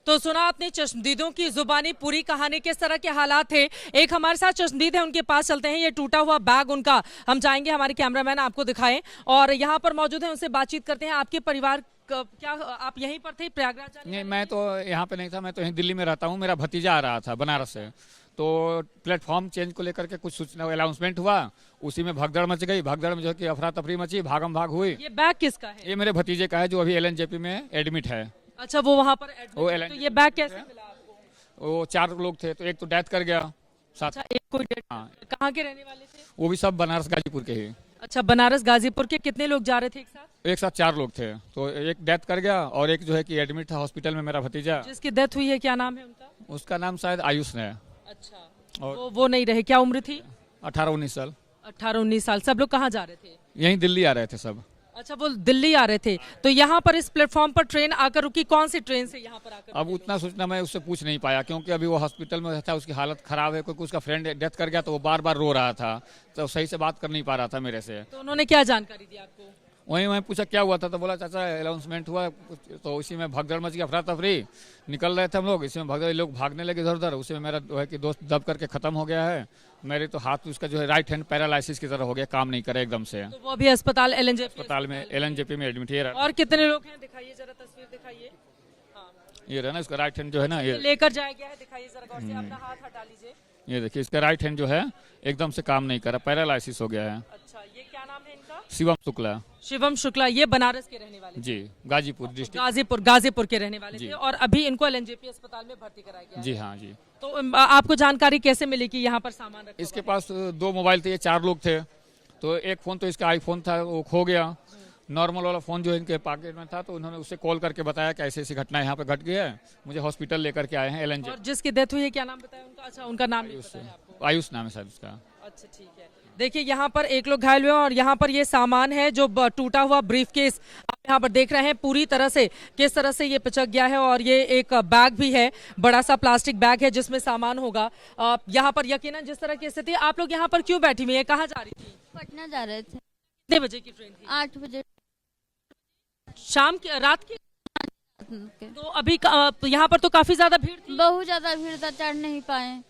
तो सुना आपने चश्मदीदों की जुबानी पूरी कहानी, किस तरह के हालात थे। एक हमारे साथ चश्मदीद है, उनके पास चलते हैं। ये टूटा हुआ बैग उनका हम चाहेंगे हमारे कैमरामैन आपको दिखाएं और यहाँ पर मौजूद है, उनसे बातचीत करते हैं। आपके परिवार क्या आप यहीं पर थे प्रयागराज? नहीं, मैं तो यहाँ पे नहीं था, मैं तो यहीं दिल्ली में रहता हूँ। मेरा भतीजा आ रहा था बनारस से, तो प्लेटफॉर्म चेंज को लेकर के कुछ सूचना अनाउंसमेंट हुआ, उसी में भगदड़ मच गई। भगदड़ में जो है कि अफरा तफरी मची, भागम भाग हुई। ये बैग किसका है? ये मेरे भतीजे का है जो अभी एलएनजेपी में एडमिट है। अच्छा, वो वहाँ पर वो एडमिट है। तो ये बैग कैसे मिला आपको? वो 4 लोग थे, तो एक तो डेथ कर गया साथ। अच्छा, एक कोई हाँ, कहाँ के रहने वाले थे? वो भी सब बनारस गाजीपुर के ही। अच्छा, बनारस गाजीपुर के। कितने लोग जा रहे थे एक साथ? एक साथ 4 लोग थे, तो एक डेथ कर गया और एक जो है कि एडमिट था हॉस्पिटल में, मेरा भतीजा। जिसकी डेथ हुई है क्या नाम है उनका? उसका नाम शायद आयुष है। अच्छा, और वो नहीं रहे। क्या उम्र थी? 18-19 साल। 18-19 साल। सब लोग कहाँ जा रहे थे? यहीं दिल्ली आ रहे थे सब। अच्छा, वो दिल्ली आ रहे थे। तो यहाँ पर इस प्लेटफॉर्म पर ट्रेन आकर रुकी। कौन सी ट्रेन से यहाँ पर आकर? अब उतना सूचना मैं उससे पूछ नहीं पाया, क्योंकि अभी वो हॉस्पिटल में था, उसकी हालत खराब है। क्योंकि उसका फ्रेंड डेथ कर गया, तो वो बार बार रो रहा था, तो सही से बात कर नहीं पा रहा था मेरे से। तो उन्होंने क्या जानकारी दी आपको? वहीं मैं पूछा क्या हुआ था, तो बोला चाचा अनाउंसमेंट हुआ, तो उसी में भगदड़ मच गई, अफरा तफरी। निकल रहे थे हम लोग, इसी में भगदड़, लोग भागने लगे इधर उधर। उसी में मेरा जो है कि दोस्त दब करके खत्म हो गया है। मेरे तो हाथ उसका जो है राइट हैंड पैरालाइसिस की तरह हो गया, काम नहीं करे एकदम से। तो वो अभी अस्पताल अस्पताल में एलएनजेपी में एडमिट है। और कितने लोग हैं? दिखाइए जरा, तस्वीर दिखाइए। हाँ, ये रहा ना, उसका राइट हैंड जो है ना, ये लेकर जाया गया है। दिखाइए जरा गौर से, अपना हाथ हटा लीजिए। ये देखिए, इसका राइट हैंड जो है एकदम से काम नहीं कर रहा, पैरालाइसिस हो गया है। अच्छा, ये क्या नाम है इनका? शिवम शुक्ला। शिवम शुक्ला। ये बनारस के रहने वाले? जी, गाजीपुर डिस्ट्रिक्ट। गाजीपुर के रहने वाले थे और अभी इनको एलएनजेपी अस्पताल में भर्ती कराया गया है। जी हाँ जी। तो आपको जानकारी कैसे मिली कि यहाँ पर सामान रखा इसके पास 2 मोबाइल थे, ये 4 लोग थे। तो एक फ़ोन तो इसका आईफोन था, वो खो गया। नॉर्मल वाला फ़ोन जो इनके पॉकेट में था, तो उन्होंने उससे कॉल करके बताया कि ऐसी ऐसी घटना यहाँ पे घट गई है, मुझे हॉस्पिटल लेकर के आए हैं एलएनजे। और जिसकी डेथ हुई है क्या नाम बताया उनका? अच्छा, उनका नाम नहीं पता है आपको? आयुष नाम है शायद उसका। अच्छा, ठीक है। देखिए, यहाँ पर एक लोग घायल हुए और यहाँ पर ये सामान है जो टूटा हुआ ब्रीफकेस आप यहाँ पर देख रहे हैं पूरी तरह से किस तरह से ये पिचक गया है। और ये एक बैग भी है, बड़ा सा प्लास्टिक बैग है जिसमें सामान होगा। यहाँ पर यकीनन जिस तरह की स्थिति। आप लोग यहाँ पर क्यों बैठी हुई है? कहाँ जा रही थी? पटना जा रहे थे। कितने बजे की ट्रेन थी? 8 बजे। शाम की, रात की? के। तो अभी यहाँ पर तो काफी ज्यादा भीड़ थी। बहुत ज्यादा भीड़ था, चढ़ नहीं पाए।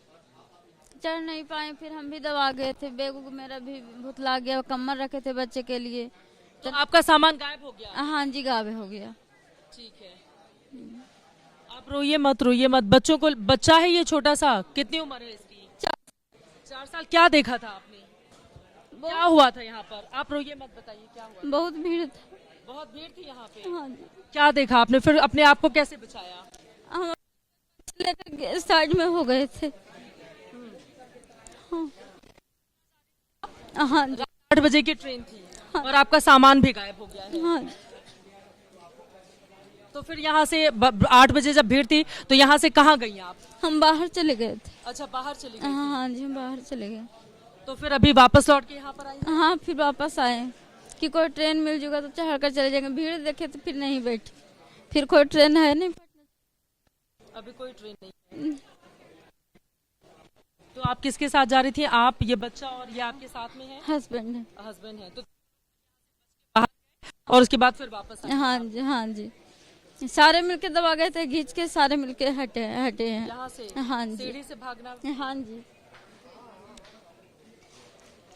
फिर हम भी दबा गए थे, बैग मेरा भी भुतला गया, कम्बल रखे थे बच्चे के लिए। तो आपका सामान गायब हो गया? हाँ जी, गायब हो गया। ठीक है, आप रोइए मत। बच्चा है ये छोटा सा। कितनी उम्र है इसकी? 4 साल। क्या देखा था आपने? क्या हुआ था यहाँ पर? आप रोइए मत, बताइए क्या हुआ? बहुत भीड़ था। बहुत भीड़ थी यहाँ पे? हाँ जी। क्या देखा आपने? फिर अपने आप को कैसे बचाया? हम लेकर साइड में हो गए थे। हाँ जी। 8 बजे की ट्रेन थी और आपका सामान भी गायब हो गया है। हाँ। तो फिर यहाँ से 8 बजे जब भीड़ थी तो यहाँ से कहाँ गई आप? हम बाहर चले गए थे। अच्छा, बाहर चली गई? हाँ जी, हम बाहर चले गए। तो फिर अभी वापस लौट के यहाँ पर आई? हाँ, फिर वापस आए कि कोई ट्रेन मिल जाएगा तो चढ़ कर चले जाएंगे। भीड़ देखे तो फिर नहीं बैठी। फिर कोई ट्रेन है नहीं, अभी कोई ट्रेन नहीं है। तो आप किसके साथ जा रही थी? आप, ये बच्चा और ये आपके साथ में है? हस्बैंड है। हस्बैंड है। तो और उसके बाद फिर वापस आए? हाँ जी। सारे मिलके दबा गए थे, घींच के सारे मिलके हटे हैं यहाँ से? हाँ जी। सीढ़ी से भागना? हाँ जी।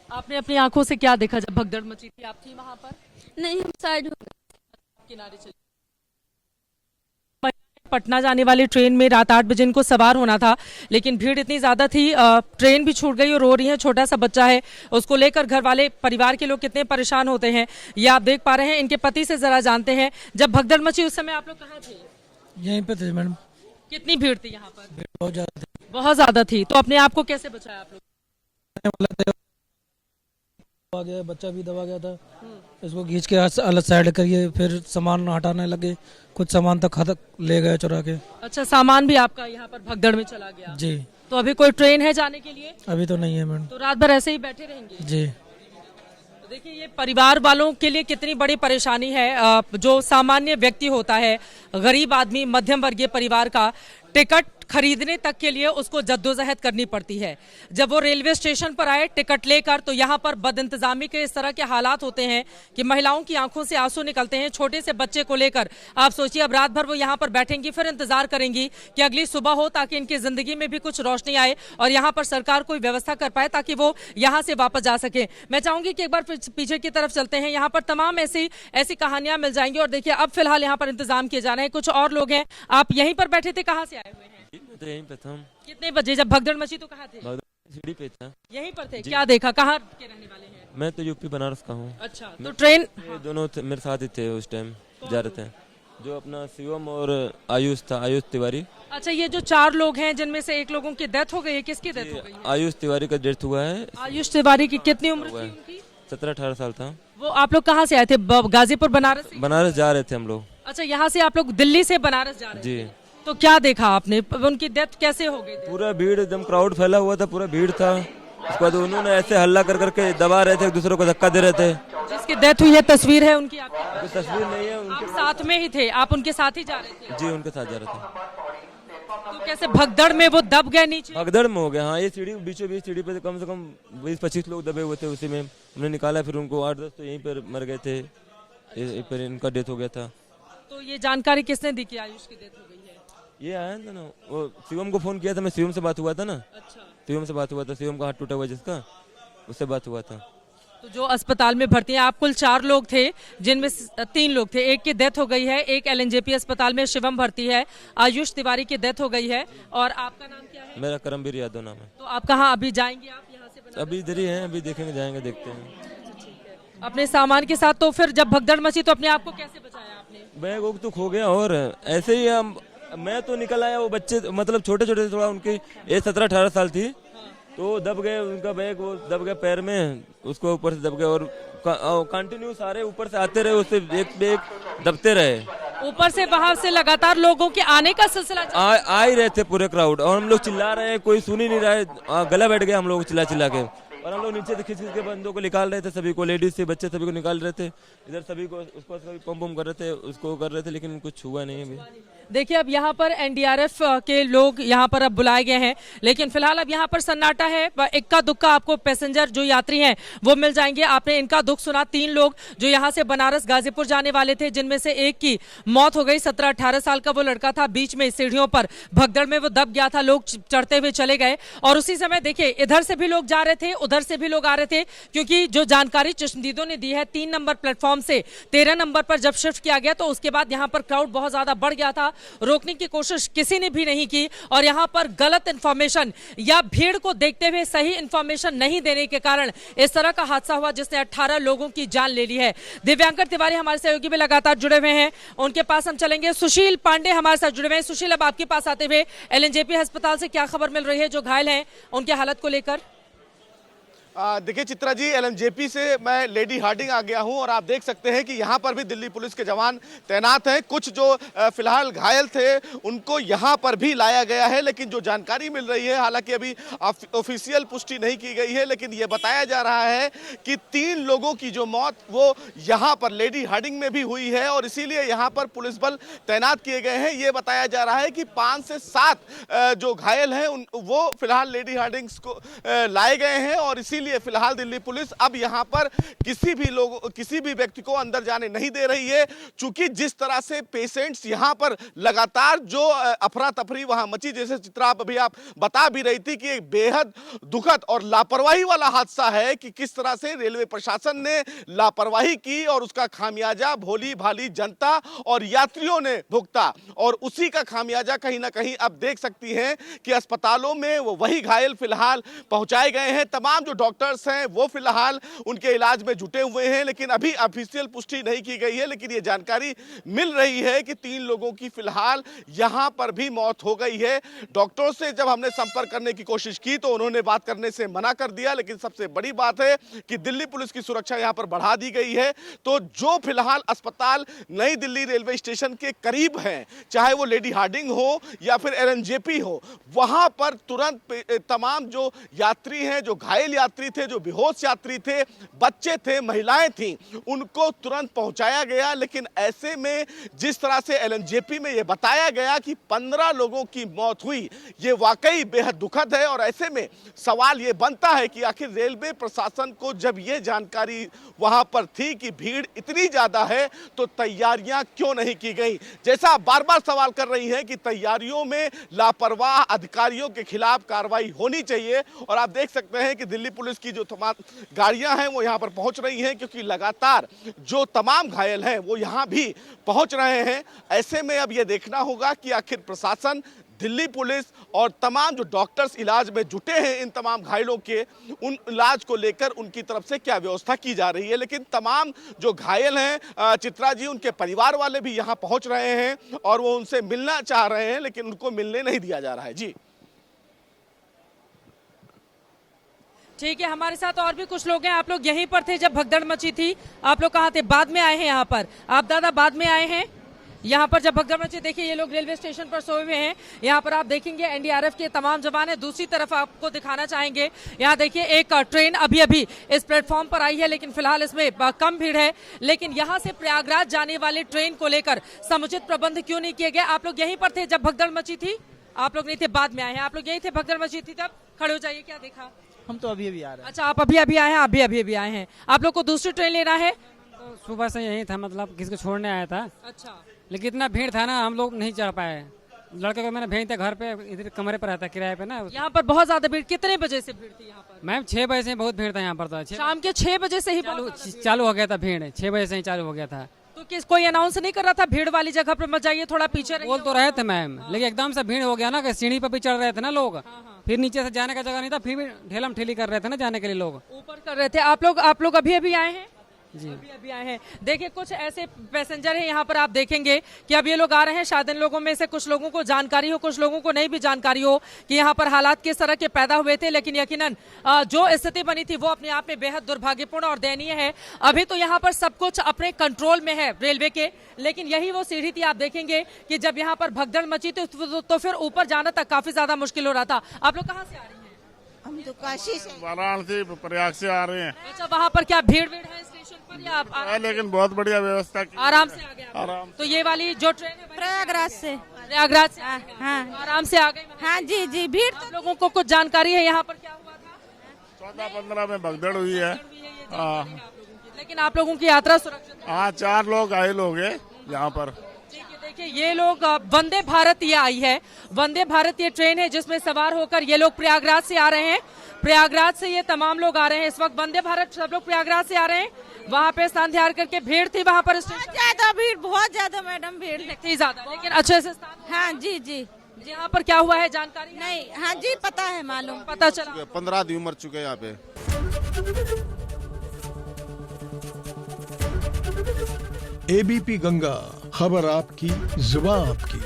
आपने अपनी आंखों से क्या देखा जब भगदड़ मची थी? आप थी वहाँ पर? नहीं, हम साइड हो गए, किनारे चली। पटना जाने वाली ट्रेन में रात 8 बजे इनको सवार होना था, लेकिन भीड़ इतनी ज्यादा थी, ट्रेन भी छूट गई और रो रही है। छोटा सा बच्चा है, उसको लेकर घर वाले, परिवार के लोग कितने परेशान होते हैं ये आप देख पा रहे हैं। इनके पति से जरा जानते हैं, जब भगदड़ मची उस समय आप लोग कहाँ थे? यहीं पे थे मैडम। कितनी भीड़ थी यहाँ पर? बहुत ज्यादा थी। बहुत ज्यादा थी। तो अपने आप को कैसे बचाया आप लोग? दबा गया, बच्चा भी दबा गया था। इसको खींच के अलग साइड करिए, फिर सामान हटाने लगे। कुछ सामान तक ले गए चुरा के। अच्छा, सामान भी आपका यहाँ पर भगदड़ में चला गया? जी। तो अभी कोई ट्रेन है जाने के लिए? अभी तो नहीं है मैडम। तो रात भर ऐसे ही बैठे रहेंगे? जी। देखिए, ये परिवार वालों के लिए कितनी बड़ी परेशानी है। जो सामान्य व्यक्ति होता है, गरीब आदमी, मध्यम वर्गीय परिवार का टिकट खरीदने तक के लिए उसको जद्दोजहद करनी पड़ती है। जब वो रेलवे स्टेशन पर आए टिकट लेकर, तो यहाँ पर बदइंतजामी के इस तरह के हालात होते हैं कि महिलाओं की आंखों से आंसू निकलते हैं। छोटे से बच्चे को लेकर आप सोचिए, अब रात भर वो यहाँ पर बैठेंगी, फिर इंतजार करेंगी कि अगली सुबह हो ताकि इनकी जिंदगी में भी कुछ रोशनी आए और यहाँ पर सरकार कोई व्यवस्था कर पाए ताकि वो यहाँ से वापस जा सके। मैं चाहूंगी कि एक बार पीछे की तरफ चलते हैं, यहाँ पर तमाम ऐसी कहानियां मिल जाएंगी। और देखिए, अब फिलहाल यहाँ पर इंतजाम किए जा रहे हैं। कुछ और लोग हैं। आप यहीं पर बैठे थे, कहाँ से आए हुए हैं? तो यहीं पे था। कितने बजे जब भगदड़ मची तो कहाँ थे? सीढ़ी पे था। यहीं पर थे। क्या देखा? कहाँ के रहने वाले हैं? मैं तो यूपी बनारस का हूँ। अच्छा, तो ट्रेन ये दोनों मेरे साथ ही थे उस टाइम, जा रहे थे। जो अपना शिवम और आयुष था, आयुष तिवारी। अच्छा, ये जो 4 लोग हैं जिनमें से एक लोगों की डेथ हो गई है, किसकी डेथ हो गई है? आयुष तिवारी का डेथ हुआ है। आयुष तिवारी की कितनी उम्र थी उनकी? 17-18 साल था। वो आप लोग कहाँ से आए थे? गाजीपुर बनारस से? बनारस जा रहे थे हम लोग। अच्छा, यहाँ से आप लोग दिल्ली से बनारस जा रहे जी। थे। तो क्या देखा आपने? उनकी डेथ कैसे हो गई थी? पूरा भीड़, एकदम क्राउड फैला हुआ था, पूरा भीड़ था। उसके बाद उन्होंने ऐसे हल्ला कर करके दबा रहे थे, एक दूसरे को धक्का दे रहे थे। जिसकी डेथ हुई है, तस्वीर है उनकी आपके पास? कोई तस्वीर नहीं है आप उनके। साथ में ही थे? आप उनके साथ ही जा रहे थे? जी, उनके साथ जा रहे थे। तो कैसे भगदड़ में वो दब गए नीचे? भगदड़ में हो गया। हाँ, ये सीढ़ी बीचों बीच सीढ़ी पे कम से कम 20-25 लोग दबे हुए थे। उसी में हमने निकाला, फिर उनको 8-10 तो यहीं पर मर गए थे। यहीं पर इनका डेथ हो गया था। तो ये जानकारी किसने दी कि आयुष की डेथ हो गई है? ये आया था ना, वो शिवम को फोन किया था। मैं शिवम से बात हुआ था ना। अच्छा, शिवम से बात हुआ था। शिवम का हाथ टूटा हुआ जिसका, उससे बात हुआ था। तो जो अस्पताल में भर्ती हैं, आप कुल 4 लोग थे जिनमें 3 लोग थे, एक की डेथ हो गई है। एक LNJP अस्पताल में शिवम भर्ती है, आयुष तिवारी की डेथ हो गई है। और आपका नाम क्या है? मेरा करमवीर यादव नाम है। तो आप कहाँ अभी जाएंगे? आप यहाँ से बनारस? अभी इधर ही हैं, अभी देखेंगे, जाएंगे, देखते हैं। अपने सामान के साथ। तो फिर जब भगदड़ मची तो अपने आप को कैसे बचाया आपने? बैग वोग तो खो गया, और ऐसे ही मैं तो निकल आया। वो बच्चे मतलब छोटे छोटे थे थोड़ा, उनकी एज 17-18 साल थी। तो दब गए, उनका बैग वो दब गया पैर में, उसको ऊपर से दब गया। और कंटिन्यू सारे ऊपर से आते रहे, उससे एक पे एक दबते रहे। ऊपर से बाहर से लगातार लोगों के आने का सिलसिला आ ही रहे थे पूरे क्राउड, और हम लोग चिल्ला रहे हैं, कोई सुन ही नहीं रहा है। गला बैठ गया हम लोग चिल्ला चिल्ला के। और हम लोग नीचे से खींच खींच के बंदों को निकाल रहे थे, सभी को, लेडीज से बच्चे सभी को निकाल रहे थे। इधर सभी को, उसको सभी पंप कर रहे थे, उसको कर रहे थे, लेकिन कुछ हुआ नहीं अभी। देखिए, अब यहाँ पर NDRF के लोग यहाँ पर अब बुलाए गए हैं, लेकिन फिलहाल अब यहाँ पर सन्नाटा है। इक्का दुक्का आपको पैसेंजर जो यात्री हैं वो मिल जाएंगे। आपने इनका दुख सुना। 3 लोग जो यहाँ से बनारस गाजीपुर जाने वाले थे, जिनमें से एक की मौत हो गई। 17-18 साल का वो लड़का था। बीच में सीढ़ियों पर भगदड़ में वो दब गया था, लोग चढ़ते हुए चले गए। और उसी समय देखिए, इधर से भी लोग जा रहे थे, उधर से भी लोग आ रहे थे, क्योंकि जो जानकारी चश्मदीदों ने दी है, 3 नंबर प्लेटफॉर्म से 13 नंबर पर जब शिफ्ट किया गया तो उसके बाद यहाँ पर क्राउड बहुत ज्यादा बढ़ गया था। रोकने की कोशिश किसी ने भी नहीं की, और यहाँ पर गलत इंफॉर्मेशन या भीड़ को देखते हुए सही इंफॉर्मेशन नहीं देने के कारण इस तरह का हादसा हुआ, जिसने 18 लोगों की जान ले ली है। दिव्यांकर तिवारी हमारे सहयोगी भी लगातार जुड़े हुए हैं, उनके पास हम चलेंगे। सुशील पांडे हमारे साथ जुड़े हुए हैं। सुशील, अब आपके पास आते हुए LNJP अस्पताल से क्या खबर मिल रही है जो घायल हैं उनकी हालत को लेकर? देखिए चित्रा जी, LNJP से मैं लेडी हार्डिंग आ गया हूं, और आप देख सकते हैं कि यहां पर भी दिल्ली पुलिस के जवान तैनात हैं। कुछ जो फिलहाल घायल थे उनको यहां पर भी लाया गया है, लेकिन जो जानकारी मिल रही है, हालांकि अभी ऑफिशियल पुष्टि नहीं की गई है, लेकिन ये बताया जा रहा है कि 3 लोगों की जो मौत वो यहां पर लेडी हार्डिंग में भी हुई है, और इसीलिए यहां पर पुलिस बल तैनात किए गए हैं। ये बताया जा रहा है कि 5 से 7 जो घायल हैं वो फिलहाल लेडी हार्डिंग्स को लाए गए हैं, और इसीलिए फिलहाल दिल्ली पुलिस अब यहां पर किसी भी व्यक्ति को अंदर जाने नहीं दे रही है। चूंकि जिस तरह से पेशेंट्स यहां पर लगातार जो अफरा तफरी वहां मची, जैसे चित्रा अभी आप बता भी रही थी कि एक बेहद दुखद और लापरवाही वाला हादसा है कि किस तरह से रेलवे प्रशासन ने लापरवाही की, और उसका खामियाजा भोली भाली जनता और यात्रियों ने भुगता, और उसी का खामियाजा कहीं ना कहीं अब देख सकती हैं कि अस्पतालों में वही घायल फिलहाल पहुंचाए गए हैं। तमाम जो डॉक्टर्स हैं वो फिलहाल उनके इलाज में जुटे हुए हैं, लेकिन अभी ऑफिशियल पुष्टि नहीं की गई है। लेकिन ये जानकारी मिल रही है कि 3 लोगों की फिलहाल यहां पर भी मौत हो गई है। डॉक्टरों से जब हमने संपर्क करने की कोशिश की तो उन्होंने बात करने से मना कर दिया, लेकिन सबसे बड़ी बात है कि दिल्ली पुलिस की सुरक्षा यहां पर बढ़ा दी गई है। तो जो फिलहाल अस्पताल नई दिल्ली रेलवे स्टेशन के करीब है, चाहे वो लेडी हार्डिंग हो या फिर LNJP हो, वहां पर तुरंत तमाम जो यात्री हैं, जो घायल यात्री यात्री थे, जो बेहोश यात्री थे, बच्चे थे, महिलाएं थीं, उनको तुरंत पहुंचाया गया। लेकिन ऐसे में जिस तरह से एलएनजेपी में यह बताया गया कि 15 लोगों की मौत हुई, ये वाकई बेहद दुखद है। और ऐसे में सवाल ये बनता है कि आखिर रेलवे प्रशासन को जब ये जानकारी वहां पर थी कि भीड़ इतनी ज्यादा है, तो तैयारियां क्यों नहीं की गई? जैसा आप बार बार सवाल कर रही हैं कि तैयारियों में लापरवाह अधिकारियों के खिलाफ कार्रवाई होनी चाहिए। और आप देख सकते हैं कि दिल्ली पुलिस की जो तमाम गाड़ियां हैं वो यहां पर पहुंच रही हैं, क्योंकि लगातार जो तमाम घायल हैं वो यहां भी पहुंच रहे हैं। ऐसे में अब यह देखना होगा कि आखिर प्रशासन, दिल्ली पुलिस और तमाम जो डॉक्टर्स इलाज में जुटे हैं इन तमाम घायलों के, उन इलाज को लेकर उनकी तरफ से क्या व्यवस्था की जा रही है। लेकिन तमाम जो घायल हैं चित्रा जी, उनके परिवार वाले भी यहां पहुंच रहे हैं और वो उनसे मिलना चाह रहे हैं, लेकिन उनको मिलने नहीं दिया जा रहा है। जी ठीक है, हमारे साथ और भी कुछ लोग हैं। आप लोग यहीं पर थे जब भगदड़ मची थी? आप लोग कहाँ थे? बाद में आए हैं यहाँ पर? आप दादा बाद में आए हैं यहाँ पर जब भगदड़ मची? देखिए ये लोग रेलवे स्टेशन पर सोए हुए हैं। यहाँ पर आप देखेंगे एनडीआरएफ के तमाम जवान हैं। दूसरी तरफ आपको दिखाना चाहेंगे, यहाँ देखिए एक ट्रेन अभी अभी इस प्लेटफॉर्म पर आई है, लेकिन फिलहाल इसमें कम भीड़ है। लेकिन यहाँ से प्रयागराज जाने वाले ट्रेन को लेकर समुचित प्रबंध क्यों नहीं किए गए? आप लोग यहीं पर थे जब भगदड़ मची थी? आप लोग नहीं थे, बाद में आए हैं। आप लोग यहीं थे भगदड़ मची थी तब? खड़े हो जाइए, क्या देखा? हम तो अभी अभी आ रहे हैं। अच्छा, आप अभी अभी आए हैं? अभी आए हैं। आप लोग को दूसरी ट्रेन लेना है? तो सुबह से यही था, मतलब किसी को छोड़ने आया था, अच्छा, लेकिन इतना भीड़ था ना, हम लोग नहीं चढ़ पाए। लड़के को मैंने भेज दिया घर पे, इधर कमरे पर रहता किराए पे ना। यहाँ पर बहुत ज्यादा भीड़। कितने बजे से भीड़ थी यहाँ पर? मैम 6 बजे से बहुत भीड़ था यहाँ पर। तो शाम के 6 बजे से ही चालू हो गया था भीड़, 6 बजे से ही चालू हो गया था। तो किस कोई अनाउंस नहीं कर रहा था भीड़ वाली जगह पर मत जाइए, थोड़ा पीछे रहिए? बोल तो रहे थे मैम, लेकिन एकदम से भीड़ हो गया ना कि सीढ़ी पर भी चढ़ रहे थे ना लोग, फिर नीचे से जाने का जगह नहीं था, फिर भी ढेलम ठेली कर रहे थे ना जाने के लिए लोग। ऊपर कर रहे थे। आप लोग अभी अभी आए हैं? जी अभी आए हैं। देखिए कुछ ऐसे पैसेंजर हैं यहाँ पर, आप देखेंगे कि अब ये लोग आ रहे हैं। शायद इन लोगों में से कुछ लोगों को जानकारी हो, कुछ लोगों को नहीं भी जानकारी हो कि यहाँ पर हालात किस तरह के पैदा हुए थे। लेकिन यकीनन जो स्थिति बनी थी वो अपने आप में बेहद दुर्भाग्यपूर्ण और दयनीय है। अभी तो यहाँ पर सब कुछ अपने कंट्रोल में है रेलवे के, लेकिन यही वो सीढ़ी थी। आप देखेंगे कि जब यहाँ पर भगदड़ मची तो फिर ऊपर जाना तक काफी ज्यादा मुश्किल हो रहा था। आप लोग कहाँ से आ रहे हैं? हम तो काशी से, वाराणसी प्रयाग से आ रहे हैं। अच्छा, वहाँ पर क्या भीड़ है स्टेशन पर या आप लेकिन बहुत बढ़िया व्यवस्था की, आराम से आ गए? आराम। तो ये वाली जो ट्रेन है प्रयागराज से। हाँ, आराम से आ गए? हाँ जी जी। भीड़ आप लोगों को कुछ जानकारी है यहाँ पर क्या हुआ था? 14-15 में भगदड़ हुई है। लेकिन आप लोगों की यात्रा सुरक्षित है? हाँ, 4 लोग घायल हो गए यहाँ पर। देखिए ये लोग वंदे भारत ये आई है, वंदे भारत ये ट्रेन है जिसमें सवार होकर ये लोग प्रयागराज से आ रहे हैं। प्रयागराज से ये तमाम लोग आ रहे हैं। इस वक्त वंदे भारत सब लोग प्रयागराज से आ रहे हैं। वहाँ पे स्थान तैयार करके भीड़ थी वहाँ पर स्टेशन? ज्यादा भीड़, बहुत ज्यादा मैडम भीड़ थी ज्यादा, लेकिन अच्छे से स्थान। हाँ जी जी। यहाँ पर क्या हुआ है जानकारी नहीं? हाँ जी पता है, मालूम, पता चला। 15 आदमी मर चुके हैं यहाँ पे। एबीपी गंगा, खबर आपकी, जुबान आपकी।